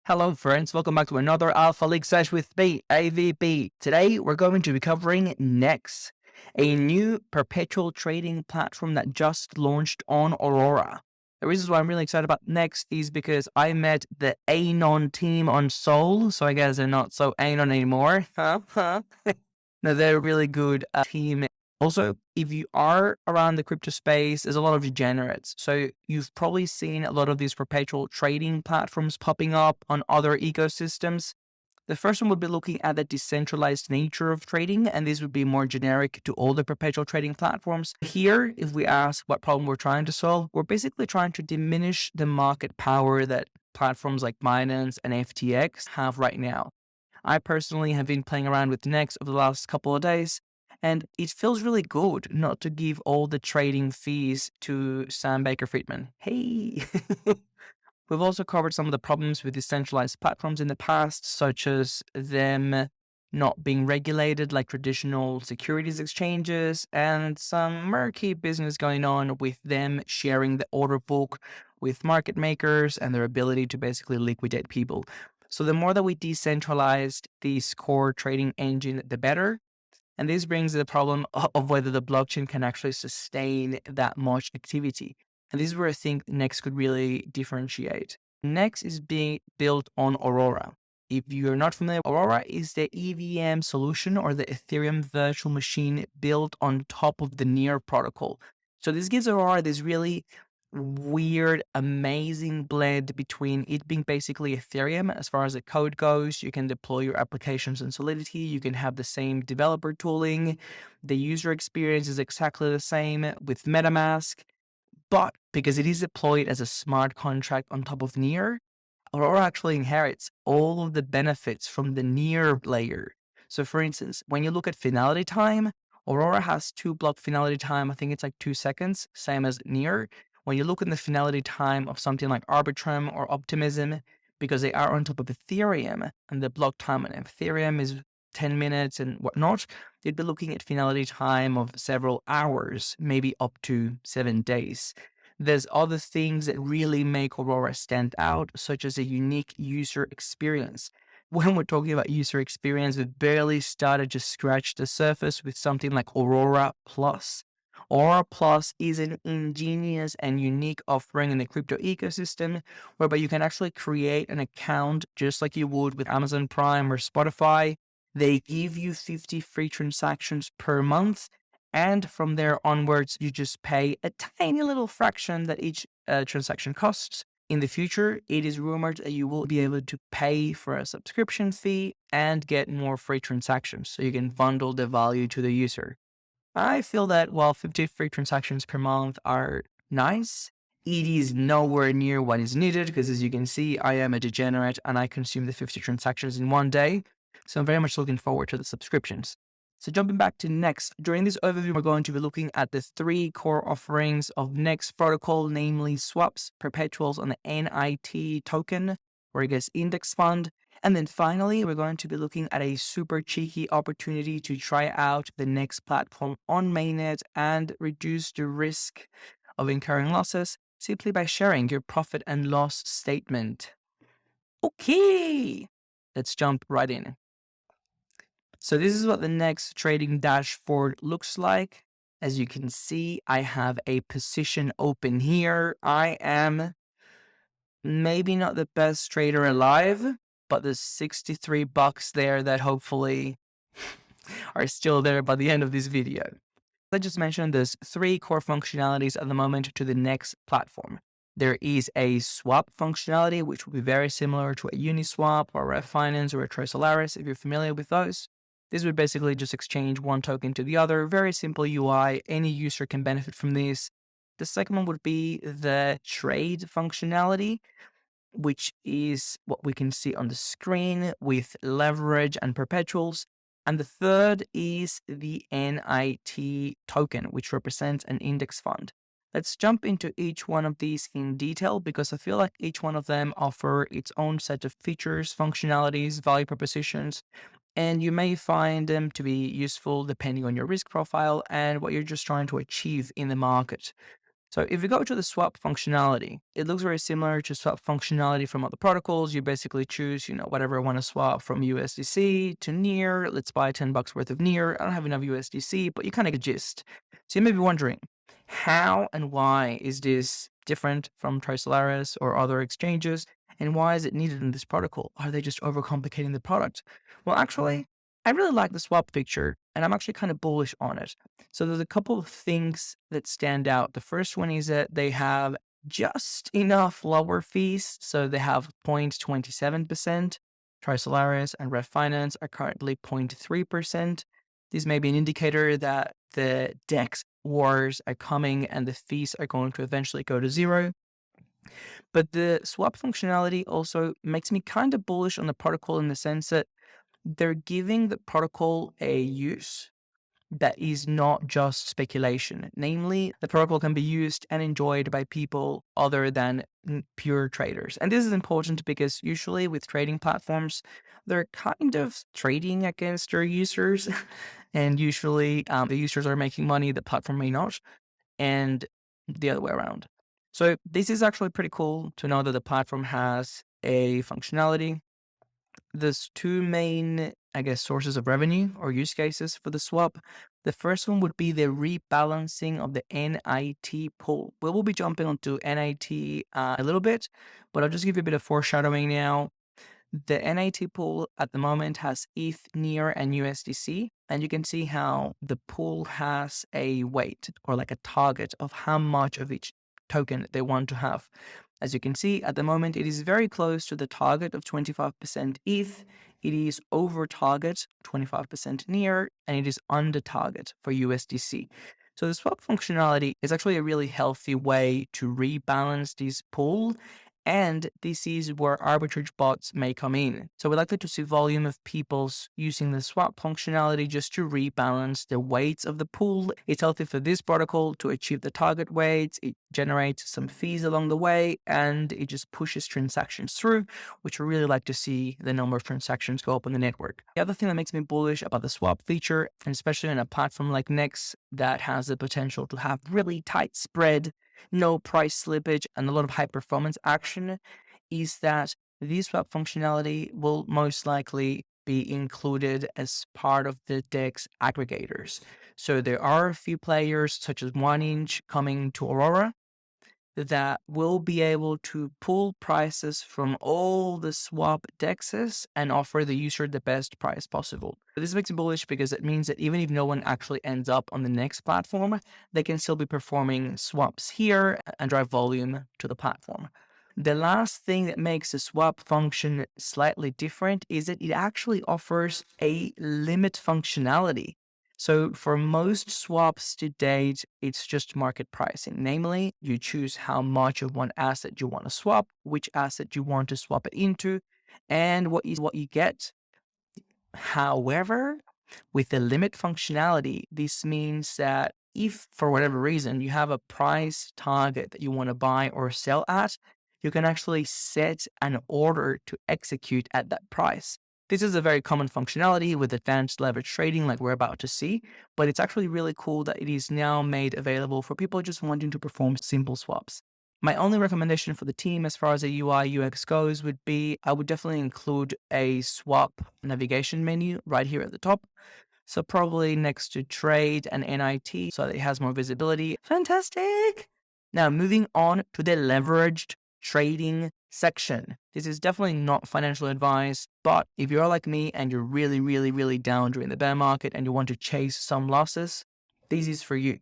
Hello friends, welcome back to another Alpha League Sesh with me, AVB. Today we're going to be covering NEX, a new perpetual trading platform that just launched on Aurora. The reason why I'm really excited about NEX is because I met the Anon team on Sol, so I guess they're not so Anon anymore. No, they're a really good team. Also, if you are around the crypto space, there's a lot of degenerates. So you've probably seen a lot of these perpetual trading platforms popping up on other ecosystems. The first one would be looking at the decentralized nature of trading, and this would be more generic to all the perpetual trading platforms. Here, if we ask what problem we're trying to solve, we're basically trying to diminish the market power that platforms like Binance and FTX have right now. I personally have been playing around with NEX over the last couple of days, and it feels really good not to give all the trading fees to Sam Baker-Friedman. Hey! We've also covered some of the problems with decentralized platforms in the past, such as them not being regulated like traditional securities exchanges, and some murky business going on with them sharing the order book with market makers and their ability to basically liquidate people. So the more that we decentralized this core trading engine, the better. And this brings the problem of whether the blockchain can actually sustain that much activity. And this is where I think NEX could really differentiate. NEX is being built on Aurora. If you're not familiar, Aurora is the EVM solution or the Ethereum virtual machine built on top of the NEAR protocol. So this gives Aurora this really weird, amazing blend between it being basically Ethereum as far as the code goes. You can deploy your applications in Solidity. You can have the same developer tooling. The user experience is exactly the same with MetaMask. But because it is deployed as a smart contract on top of NEAR, Aurora actually inherits all of the benefits from the NEAR layer. So for instance, when you look at finality time, Aurora has 2-block finality time. I think it's like 2 seconds, same as NEAR. When you look at the finality time of something like Arbitrum or Optimism, because they are on top of Ethereum and the block time on Ethereum is 10 minutes and whatnot, you'd be looking at finality time of several hours, maybe up to 7 days. There's other things that really make Aurora stand out, such as a unique user experience. When we're talking about user experience, we've barely started to scratch the surface with something like Aurora Plus. Aurora Plus is an ingenious and unique offering in the crypto ecosystem, whereby you can actually create an account just like you would with Amazon Prime or Spotify. They give you 50 free transactions per month, and from there onwards, you just pay a tiny little fraction that each transaction costs. In the future, it is rumored that you will be able to pay for a subscription fee and get more free transactions, so you can bundle the value to the user. I feel that while 50 free transactions per month are nice, it is nowhere near what is needed because, as you can see, I am a degenerate and I consume the 50 transactions in one day. So I'm very much looking forward to the subscriptions. So jumping back to NEX, during this overview, we're going to be looking at the 3 core offerings of NEX protocol, namely swaps, perpetuals on the NIT token, or I guess index fund. And then finally, we're going to be looking at a super cheeky opportunity to try out the NEX platform on mainnet and reduce the risk of incurring losses simply by sharing your profit and loss statement. Okay, let's jump right in. So this is what the NEX trading dashboard looks like. As you can see, I have a position open here. I am maybe not the best trader alive, but there's 63 bucks there that hopefully are still there by the end of this video. As I just mentioned, there's 3 core functionalities at the moment to the NEX platform. There is a swap functionality, which will be very similar to a Uniswap or a Finance or a Trade Solaris, if you're familiar with those. This would basically just exchange one token to the other. Very simple UI. Any user can benefit from this. The second one would be the trade functionality, which is what we can see on the screen with leverage and perpetuals. And the third is the NIT token, which represents an index fund. Let's jump into each one of these in detail because I feel like each one of them offer its own set of features, functionalities, value propositions, and you may find them to be useful depending on your risk profile and what you're just trying to achieve in the market. So if you go to the swap functionality, it looks very similar to swap functionality from other protocols. You basically choose, whatever I want to swap from USDC to NEAR. Let's buy $10 worth of NEAR. I don't have enough USDC, but you kind of get the gist. So you may be wondering, how and why is this different from Trisolaris or other exchanges? And why is it needed in this protocol? Are they just overcomplicating the product? Well, actually, I really like the swap feature, and I'm actually kind of bullish on it. So there's a couple of things that stand out. The first one is that they have just enough lower fees. So they have 0.27%. Trisolaris and Refinance are currently 0.3%. This may be an indicator that the DEX wars are coming and the fees are going to eventually go to zero. But the swap functionality also makes me kind of bullish on the protocol in the sense that they're giving the protocol a use that is not just speculation. Namely, the protocol can be used and enjoyed by people other than pure traders. And this is important because usually with trading platforms, they're kind of trading against their users. And usually the users are making money, the platform may not, and the other way around. So this is actually pretty cool to know that the platform has a functionality. There's two main, sources of revenue or use cases for the swap. The first one would be the rebalancing of the NIT pool. We will be jumping onto NIT a little bit, but I'll just give you a bit of foreshadowing now. The NIT pool at the moment has ETH, NEAR, and USDC, and you can see how the pool has a weight or like a target of how much of each token they want to have. As you can see, at the moment, it is very close to the target of 25% ETH. It is over target, 25% NEAR, and it is under target for USDC. So the swap functionality is actually a really healthy way to rebalance this pool. And this is where arbitrage bots may come in. So we're likely to see volume of people using the swap functionality just to rebalance the weights of the pool. It's healthy for this protocol to achieve the target weights. It generates some fees along the way, and it just pushes transactions through, which we really like to see the number of transactions go up on the network. The other thing that makes me bullish about the swap feature, and especially on a platform like NEX that has the potential to have really tight spread, no price slippage, and a lot of high performance action, is that this swap functionality will most likely be included as part of the DEX aggregators. So there are a few players such as 1inch coming to Aurora that will be able to pull prices from all the swap DEXs and offer the user the best price possible. This makes me bullish because it means that even if no one actually ends up on the NEX platform, they can still be performing swaps here and drive volume to the platform. The last thing that makes the swap function slightly different is that it actually offers a limit functionality. So for most swaps to date, it's just market pricing. Namely, you choose how much of one asset you want to swap, which asset you want to swap it into, and what you get. However, with the limit functionality, this means that if for whatever reason you have a price target that you want to buy or sell at, you can actually set an order to execute at that price. This is a very common functionality with advanced leverage trading like we're about to see, but it's actually really cool that it is now made available for people just wanting to perform simple swaps. My only recommendation for the team as far as the UI UX goes would be I would definitely include a swap navigation menu right here at the top. So probably next to trade and NIT so that it has more visibility. Fantastic! Now moving on to the leveraged trading section. This is definitely not financial advice, but if you're like me and you're really, really, really down during the bear market and you want to chase some losses, this is for you.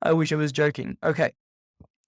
I wish I was joking. Okay.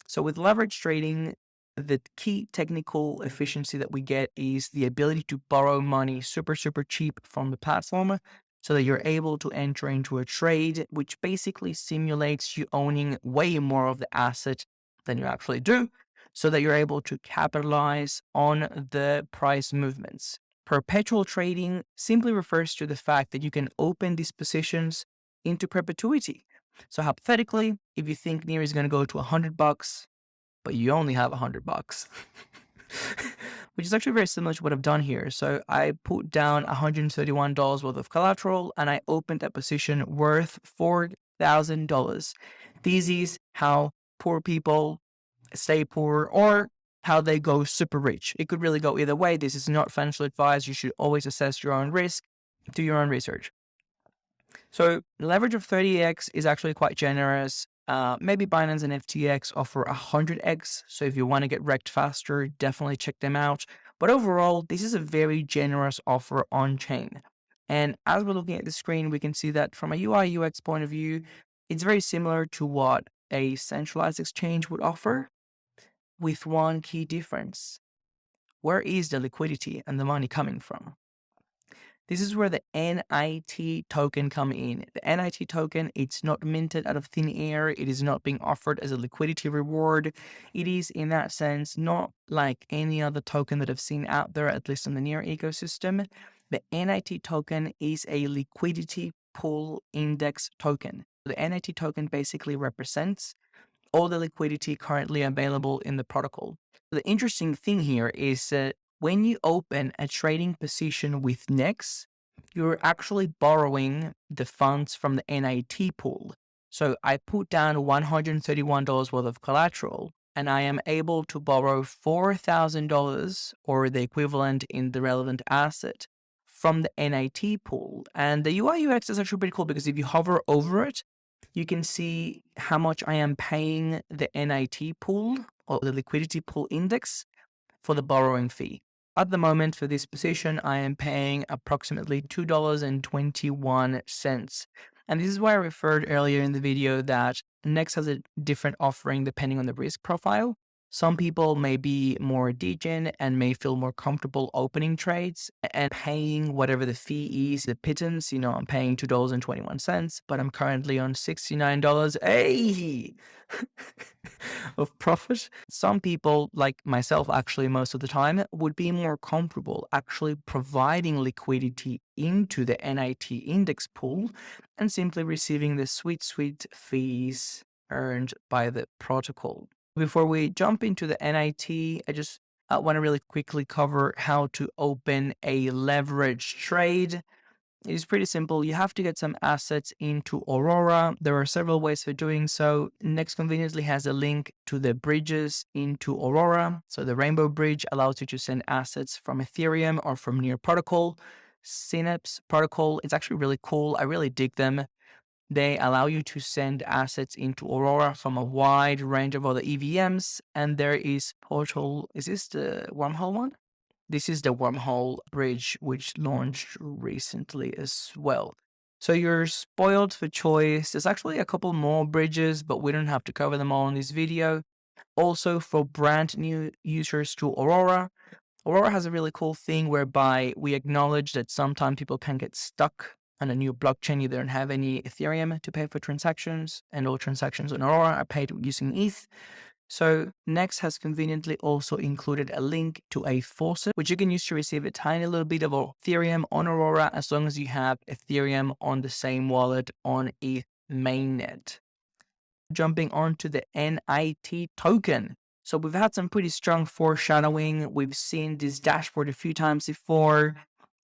So with leverage trading, the key technical efficiency that we get is the ability to borrow money super, super cheap from the platform so that you're able to enter into a trade, which basically simulates you owning way more of the asset than you actually do, so that you're able to capitalize on the price movements. Perpetual trading simply refers to the fact that you can open these positions into perpetuity. So hypothetically, if you think NEAR is going to go to $100, but you only have $100, which is actually very similar to what I've done here. So I put down $131 worth of collateral and I opened a position worth $4,000. This is how poor people stay poor or how they go super rich. It could really go either way. This is not financial advice. You should always assess your own risk, do your own research. So leverage of 30x is actually quite generous. Maybe Binance and FTX offer 100x. So if you want to get wrecked faster, definitely check them out. But overall, this is a very generous offer on chain. And as we're looking at the screen, we can see that from a UI UX point of view, it's very similar to what a centralized exchange would offer, with one key difference. Where is the liquidity and the money coming from? This is where the NIT token come in. The NIT token, it's not minted out of thin air. It is not being offered as a liquidity reward. It is, in that sense, not like any other token that I've seen out there, at least in the near ecosystem. The NIT token is a liquidity pool index token. The NIT token basically represents all the liquidity currently available in the protocol. The interesting thing here is that when you open a trading position with NEX, you're actually borrowing the funds from the NIT pool. So I put down $131 worth of collateral, and I am able to borrow $4,000 or the equivalent in the relevant asset from the NIT pool. And the UI UX is actually pretty cool because if you hover over it, you can see how much I am paying the NIT pool or the liquidity pool index for the borrowing fee. At the moment for this position, I am paying approximately $2.21. And this is why I referred earlier in the video that NEX has a different offering depending on the risk profile. Some people may be more degen and may feel more comfortable opening trades and paying whatever the fee is, the pittance. I'm paying $2.21, but I'm currently on $69. Hey! of profit. Some people, like myself, actually, most of the time, would be more comfortable actually providing liquidity into the NIT index pool and simply receiving the sweet fees earned by the protocol. Before we jump into the NIT, I just want to really quickly cover how to open a leverage trade. It is pretty simple. You have to get some assets into Aurora. There are several ways for doing so. NEX conveniently has a link to the bridges into Aurora. So the Rainbow Bridge allows you to send assets from Ethereum or from Near Protocol. Synapse Protocol, it's actually really cool. I really dig them. They allow you to send assets into Aurora from a wide range of other EVMs. And there is Portal. Is this the wormhole one? This is the wormhole bridge, which launched recently as well. So you're spoiled for choice. There's actually a couple more bridges, but we don't have to cover them all in this video. Also, for brand new users to Aurora, Aurora has a really cool thing whereby we acknowledge that sometimes people can get stuck on a new blockchain. You don't have any Ethereum to pay for transactions, and all transactions on Aurora are paid using ETH. So NEX has conveniently also included a link to a faucet, which you can use to receive a tiny little bit of Ethereum on Aurora as long as you have Ethereum on the same wallet on ETH mainnet. Jumping on to the NIT token. So we've had some pretty strong foreshadowing. We've seen this dashboard a few times before.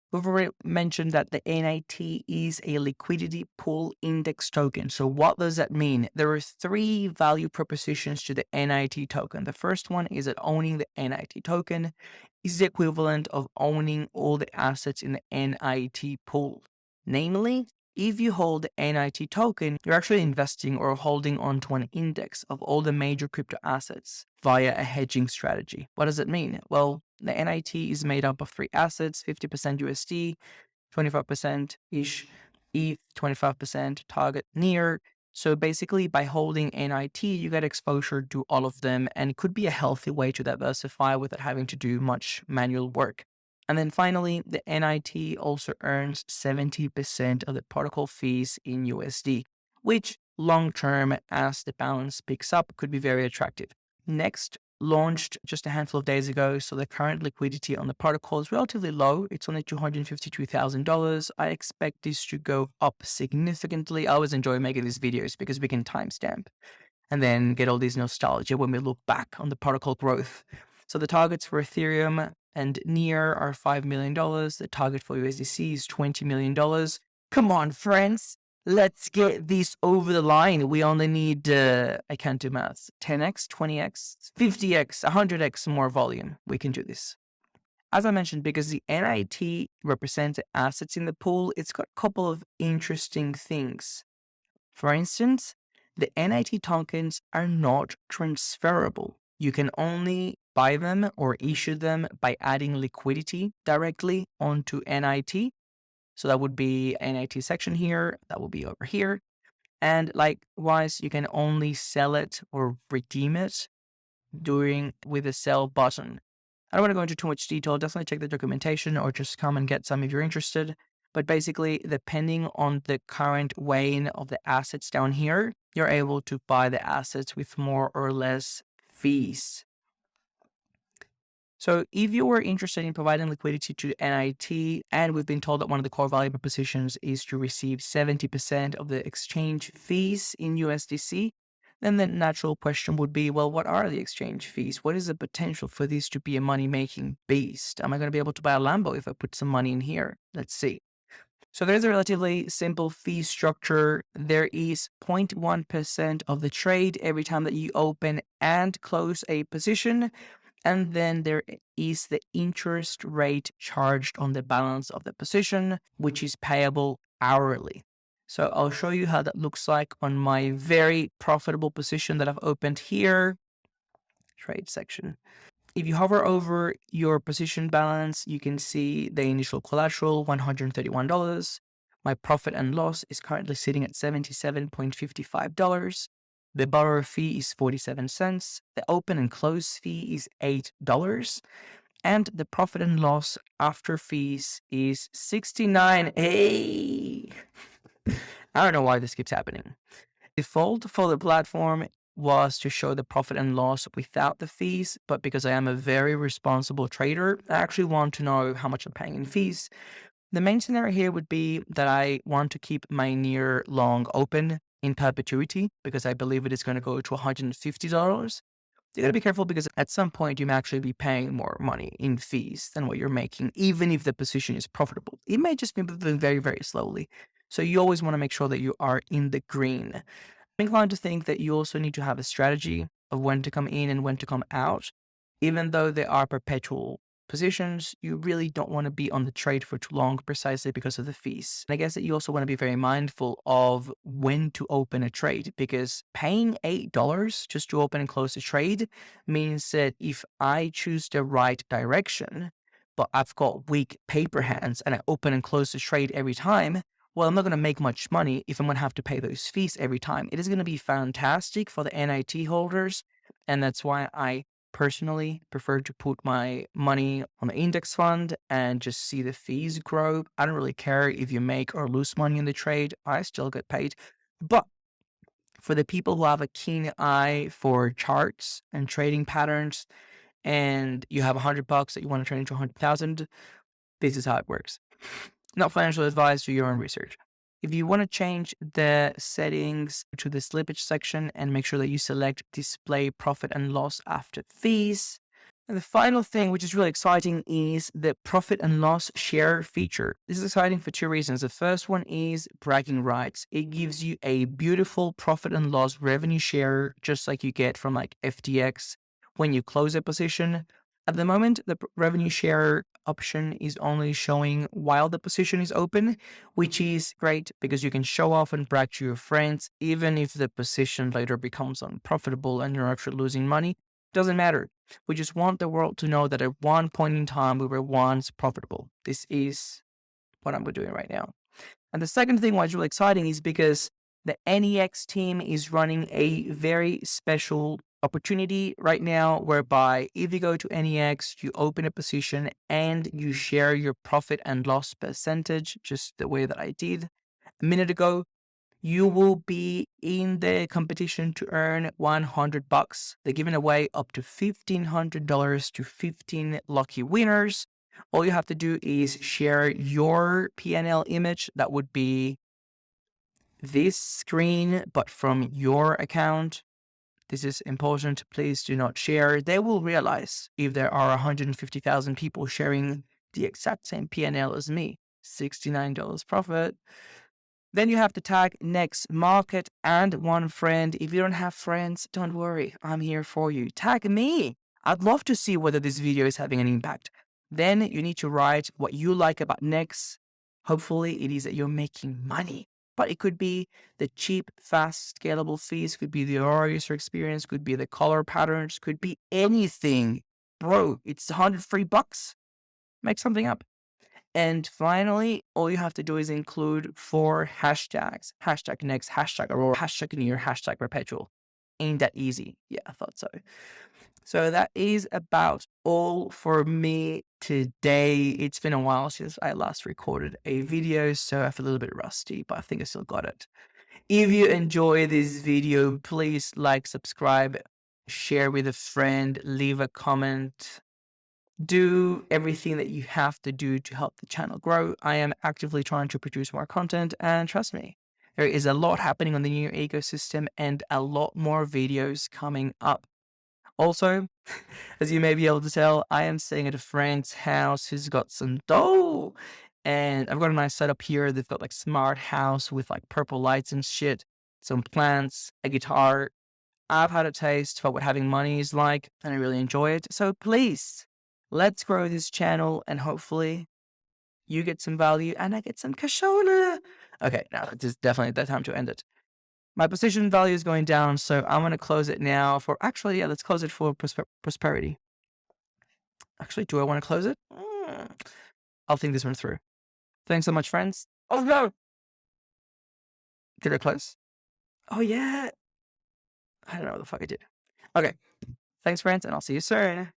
We've already mentioned that the NIT is a liquidity pool index token. So what does that mean? There are three value propositions to the NIT token. The first one is that owning the NIT token is the equivalent of owning all the assets in the NIT pool. Namely, if you hold the NIT token, you're actually investing or holding onto an index of all the major crypto assets via a hedging strategy. What does it mean? Well, the NIT is made up of three assets: 50% USD, 25%-ish ETH, 25% target near. So basically, by holding NIT, you get exposure to all of them, and it could be a healthy way to diversify without having to do much manual work. And then finally, the NIT also earns 70% of the protocol fees in USD, which long-term, as the balance picks up, could be very attractive. NEX launched just a handful of days ago, so the current liquidity on the protocol is relatively low. It's only $252,000. I expect this to go up significantly. I always enjoy making these videos because we can timestamp and then get all this nostalgia when we look back on the protocol growth. So the targets for Ethereum and Near are $5 million. The target for USDC is $20 million. Come on, friends. Let's get this over the line. We only need, I can't do maths, 10x, 20x, 50x, 100x more volume. We can do this. As I mentioned, because the NIT represents assets in the pool, it's got a couple of interesting things. For instance, the NIT tokens are not transferable. You can only buy them or issue them by adding liquidity directly onto NIT. So that would be NIT section here, that will be over here. And likewise, you can only sell it or redeem it with the sell button. I don't want to go into too much detail. Definitely check the documentation or just come and get some if you're interested. But basically, depending on the current weighing of the assets down here, you're able to buy the assets with more or less fees. So if you were interested in providing liquidity to NIT, and we've been told that one of the core value propositions is to receive 70% of the exchange fees in USDC, then the natural question would be, well, what are the exchange fees? What is the potential for this to be a money-making beast? Am I going to be able to buy a Lambo if I put some money in here? Let's see. So there's a relatively simple fee structure. There is 0.1% of the trade every time that you open and close a position. And then there is the interest rate charged on the balance of the position, which is payable hourly. So I'll show you how that looks like on my very profitable position that I've opened here. Trade section. If you hover over your position balance, you can see the initial collateral, $131. My profit and loss is currently sitting at $77.55. The borrower fee is 47 cents. The open and close fee is $8. And the profit and loss after fees is 69. Hey! I don't know why this keeps happening. Default for the platform was to show the profit and loss without the fees, but because I am a very responsible trader, I actually want to know how much I'm paying in fees. The main scenario here would be that I want to keep my near long open in perpetuity because I believe it is going to go to $150. You gotta be careful because at some point you may actually be paying more money in fees than what you're making, even if the position is profitable. It may just be moving very, very slowly. So you always want to make sure that you are in the green. I'm inclined to think that you also need to have a strategy of when to come in and when to come out. Even though there are perpetual positions, you really don't want to be on the trade for too long precisely because of the fees. And I guess that you also want to be very mindful of when to open a trade because paying $8 just to open and close a trade means that if I choose the right direction, but I've got weak paper hands and I open and close the trade every time, well, I'm not going to make much money if I'm going to have to pay those fees every time. It is going to be fantastic for the NIT holders, and that's why I personally prefer to put my money on the index fund and just see the fees grow. I don't really care if you make or lose money in the trade. I still get paid. But for the people who have a keen eye for charts and trading patterns, and you have $100 that you want to turn into 100,000, this is how it works. Not financial advice, do your own research. If you want to change the settings to the slippage section and make sure that you select display profit and loss after fees. And the final thing, which is really exciting, is the profit and loss share feature. This is exciting for two reasons. The first one is bragging rights. It gives you a beautiful profit and loss revenue share, just like you get from like FTX when you close a position. At the moment, the revenue share option is only showing while the position is open, which is great because you can show off and brag to your friends, even if the position later becomes unprofitable and you're actually losing money. Doesn't matter. We just want the world to know that at one point in time, we were once profitable. This is what I'm doing right now. And the second thing why it's really exciting is because the NEX team is running a very special opportunity right now whereby if you go to NEX, you open a position and you share your profit and loss percentage, just the way that I did a minute ago, you will be in the competition to earn $100. They're giving away up to $1,500 to 15 lucky winners. All you have to do is share your PNL image. That would be this screen, but from your account. This is important. Please do not share. They will realize if there are 150,000 people sharing the exact same PNL as me. $69 profit. Then you have to tag NEX Market and one friend. If you don't have friends, don't worry. I'm here for you. Tag me. I'd love to see whether this video is having an impact. Then you need to write what you like about NEX. Hopefully it is that you're making money. But it could be the cheap, fast, scalable fees, could be the Aurora user experience, could be the color patterns, could be anything. Bro, it's $103. Make something up. And finally, all you have to do is include 4 hashtags. Hashtag NEX, hashtag Aurora, hashtag near, hashtag Perpetual. Ain't that easy? Yeah, I thought so. So that is about all for me today. It's been a while since I last recorded a video, so I feel a little bit rusty, but I think I still got it. If you enjoy this video, please like, subscribe, share with a friend, leave a comment. Do everything that you have to do to help the channel grow. I am actively trying to produce more content, and trust me, there is a lot happening on the new ecosystem and a lot more videos coming up. Also, as you may be able to tell, I am staying at a friend's house who's got some dough, and I've got a nice setup here. They've got like smart house with like purple lights and shit, some plants, a guitar. I've had a taste for what having money is like, and I really enjoy it. So please, let's grow this channel, and hopefully you get some value and I get some cashona. Okay, now it's definitely the time to end it. My position value is going down, so I'm going to close it now for, actually, yeah, let's close it for prosperity. Actually, do I want to close it? I'll think this one through. Thanks so much, friends. Oh, no! Did I close? Oh, yeah. I don't know what the fuck I did. Okay. Thanks, friends, and I'll see you soon.